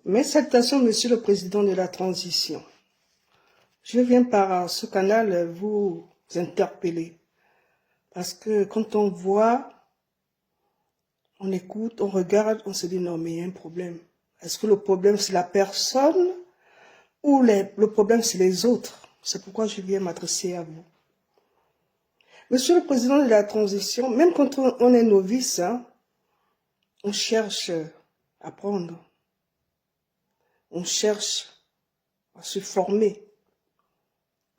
Mes salutations, Monsieur le Président de la Transition. Je viens par ce canal vous interpeller. Parce que quand on voit, on écoute, on regarde, on se dit non, mais il y a un problème. Est-ce que le problème c'est la personne ou le problème c'est les autres? C'est pourquoi je viens m'adresser à vous. Monsieur le Président de la Transition, même quand on est novice, on cherche à apprendre. On cherche à se former.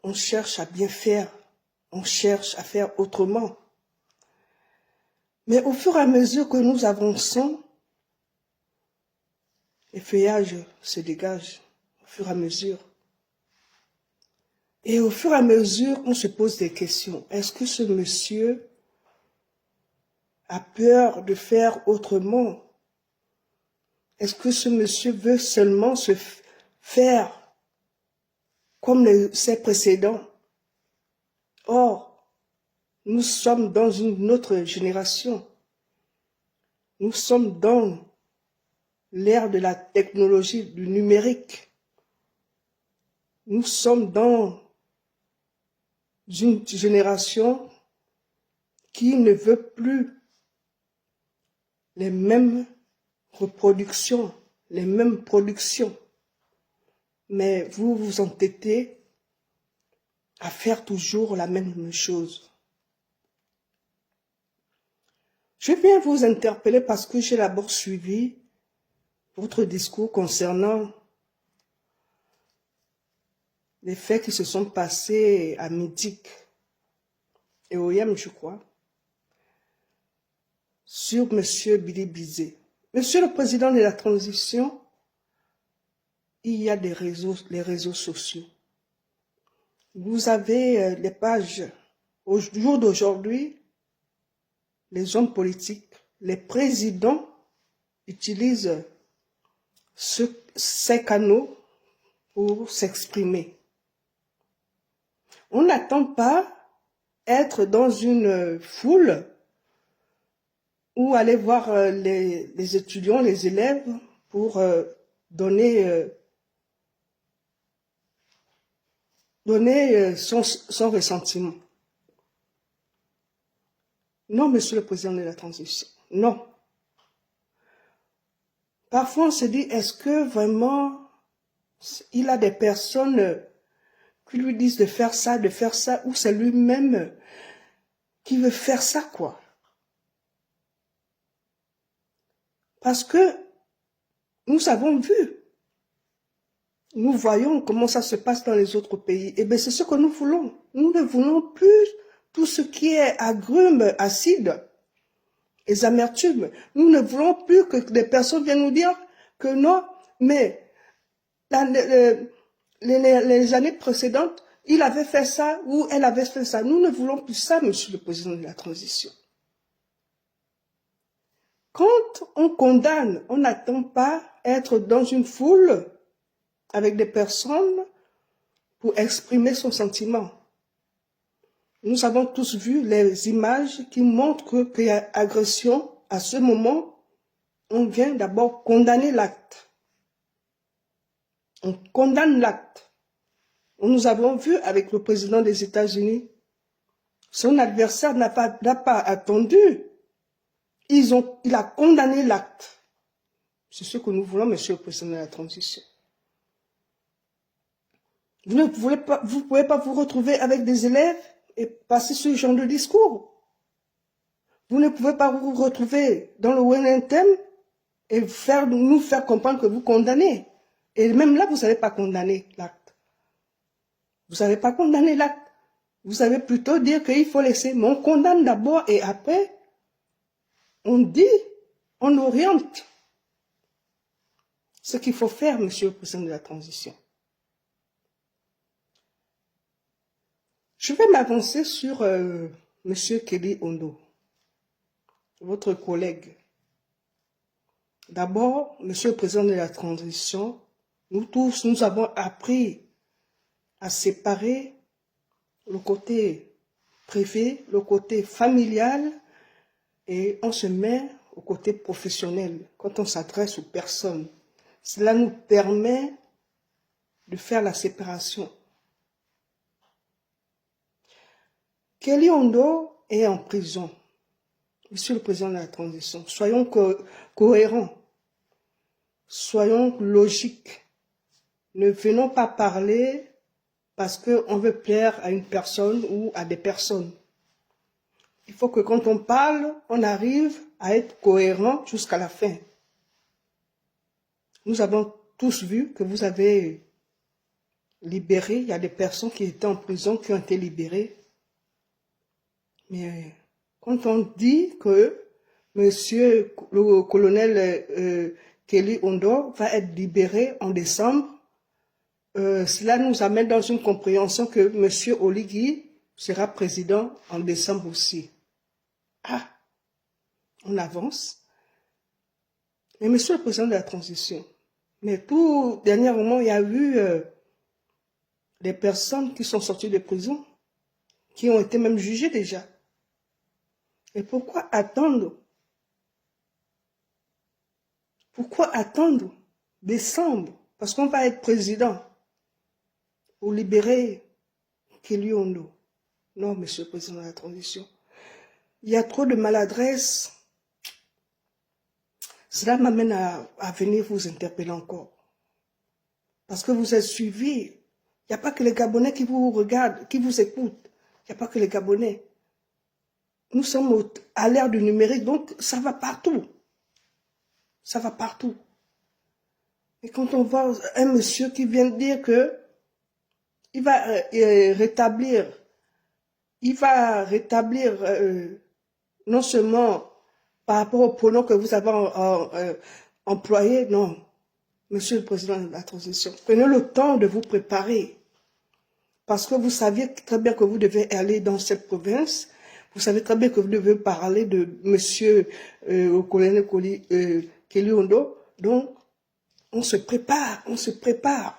On cherche à bien faire. On cherche à faire autrement. Mais au fur et à mesure que nous avançons, les feuillages se dégagent au fur et à mesure. Et au fur et à mesure, on se pose des questions. Est-ce que ce monsieur a peur de faire autrement? Est-ce que ce monsieur veut seulement se faire comme ses précédents? Or, nous sommes dans une autre génération. Nous sommes dans l'ère de la technologie, du numérique. Nous sommes dans une génération qui ne veut plus les mêmes reproductions, les mêmes productions. Mais vous vous entêtez à faire toujours la même chose. Je viens vous interpeller parce que j'ai d'abord suivi votre discours concernant les faits qui se sont passés à Midik et au Yem, je crois, sur M. Billy Bizet. Monsieur le Président de la Transition, il y a les réseaux sociaux. Vous avez les pages. Au jour d'aujourd'hui, les hommes politiques, les présidents utilisent ces canaux pour s'exprimer. On n'attend pas être dans une foule ou aller voir les étudiants, les élèves pour donner son ressentiment. Non, Monsieur le Président de la Transition, non. Parfois, on se dit, est-ce que vraiment, il a des personnes qui lui disent de faire ça, ou c'est lui-même qui veut faire ça, quoi. Parce que nous avons vu, nous voyons comment ça se passe dans les autres pays. Et bien, c'est ce que nous voulons. Nous ne voulons plus tout ce qui est agrumes, acides, les amertumes. Nous ne voulons plus que des personnes viennent nous dire que non, mais les années précédentes, il avait fait ça ou elle avait fait ça. Nous ne voulons plus ça, Monsieur le Président de la Transition. Quand on condamne, on n'attend pas être dans une foule avec des personnes pour exprimer son sentiment. Nous avons tous vu les images qui montrent qu'il y a agression. À ce moment, on vient d'abord condamner l'acte. On condamne l'acte. Nous avons vu avec le président des États-Unis, son adversaire n'a pas attendu. Il a condamné l'acte. C'est ce que nous voulons, Monsieur le Président de la Transition. Vous ne pouvez pas vous retrouver avec des élèves et passer ce genre de discours. Vous ne pouvez pas vous retrouver dans le Wenentem et nous faire comprendre que vous condamnez. Et même là, vous n'avez pas condamné l'acte. Vous n'avez pas condamné l'acte. Vous avez plutôt dire qu'il faut laisser. Mais on condamne d'abord et après, on dit, on oriente ce qu'il faut faire, Monsieur le Président de la Transition. Je vais m'avancer sur Monsieur Kelly Ondo, votre collègue. D'abord, Monsieur le Président de la Transition, nous tous, nous avons appris à séparer le côté privé, le côté familial, et on se met au côté professionnel quand on s'adresse aux personnes. cela nous permet de faire la séparation. Kelly Ondo est en prison. Monsieur le président de la transition, soyons cohérents, soyons logiques. Ne venons pas parler parce qu'on veut plaire à une personne ou à des personnes. Il faut que quand on parle, on arrive à être cohérent jusqu'à la fin. Nous avons tous vu que vous avez libéré, il y a des personnes qui étaient en prison qui ont été libérées. Mais quand on dit que monsieur le colonel Kelly Ondo va être libéré en décembre, cela nous amène dans une compréhension que monsieur Oligui sera président en décembre aussi. Ah, on avance. Mais monsieur le président de la transition, mais tout dernièrement, il y a eu des personnes qui sont sorties de prison, qui ont été même jugées déjà. Et pourquoi attendre? Pourquoi attendre décembre? Parce qu'on va être président pour libérer Kelly Ondo. Non, monsieur le président de la transition. Il y a trop de maladresse. Cela m'amène à venir vous interpeller encore. Parce que vous êtes suivis. Il n'y a pas que les Gabonais qui vous regardent, qui vous écoutent. Il n'y a pas que les Gabonais. Nous sommes à l'ère du numérique, donc ça va partout. Ça va partout. Et quand on voit un monsieur qui vient de dire que il va rétablir non seulement par rapport au pronom que vous avez employé, non. Monsieur le président de la transition, prenez le temps de vous préparer. Parce que vous saviez très bien que vous devez aller dans cette province. Vous savez très bien que vous devez parler de monsieur au colonel Kelly Ondo. Donc, on se prépare, on se prépare.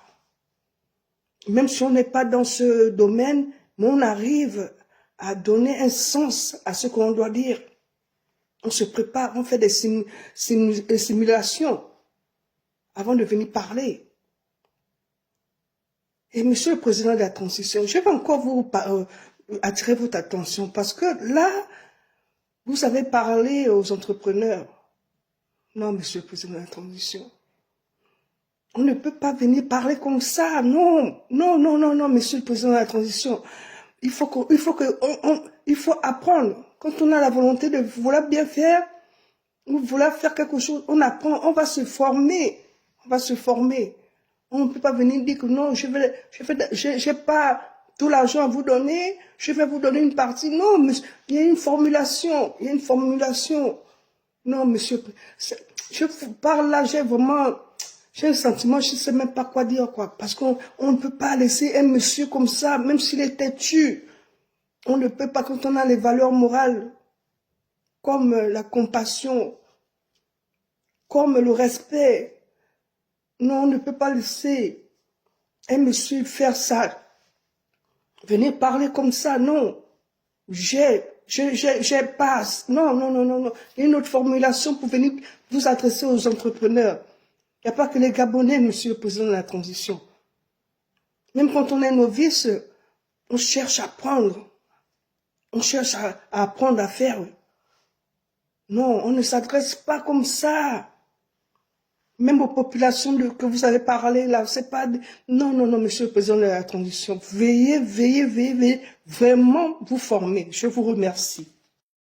Même si on n'est pas dans ce domaine, mais on arrive à donner un sens à ce qu'on doit dire. On se prépare, on fait des simulations avant de venir parler. Et monsieur le président de la transition, je vais encore vous attirer votre attention parce que là, vous avez parlé aux entrepreneurs. Non, monsieur le président de la transition. On ne peut pas venir parler comme ça. Non, non, non, non, non, monsieur le président de la transition. Il faut apprendre. Quand on a la volonté de vouloir bien faire, ou vouloir faire quelque chose, on apprend, on va se former. On va se former. On ne peut pas venir dire que non, j'ai pas tout l'argent à vous donner, je vais vous donner une partie. Non, mais il y a une formulation, il y a une formulation. Non, monsieur, je vous parle là, j'ai un sentiment, je ne sais même pas quoi dire, quoi. Parce qu'on ne peut pas laisser un monsieur comme ça, même s'il est têtu. On ne peut pas, quand on a les valeurs morales, comme la compassion, comme le respect. Non, on ne peut pas laisser un monsieur faire ça. Venir parler comme ça, non. J'ai passe. Non, non, non, non, non. Il y a une autre formulation pour venir vous adresser aux entrepreneurs. Il n'y a pas que les Gabonais, monsieur le président de la transition. Même quand on est novice, on cherche à apprendre. On cherche à apprendre à faire. Non, on ne s'adresse pas comme ça. Même aux populations que vous avez parlé là, c'est pas... Non, non, non, monsieur le président de la transition. Veillez, veillez, veillez, veillez, vraiment vous former. Je vous remercie.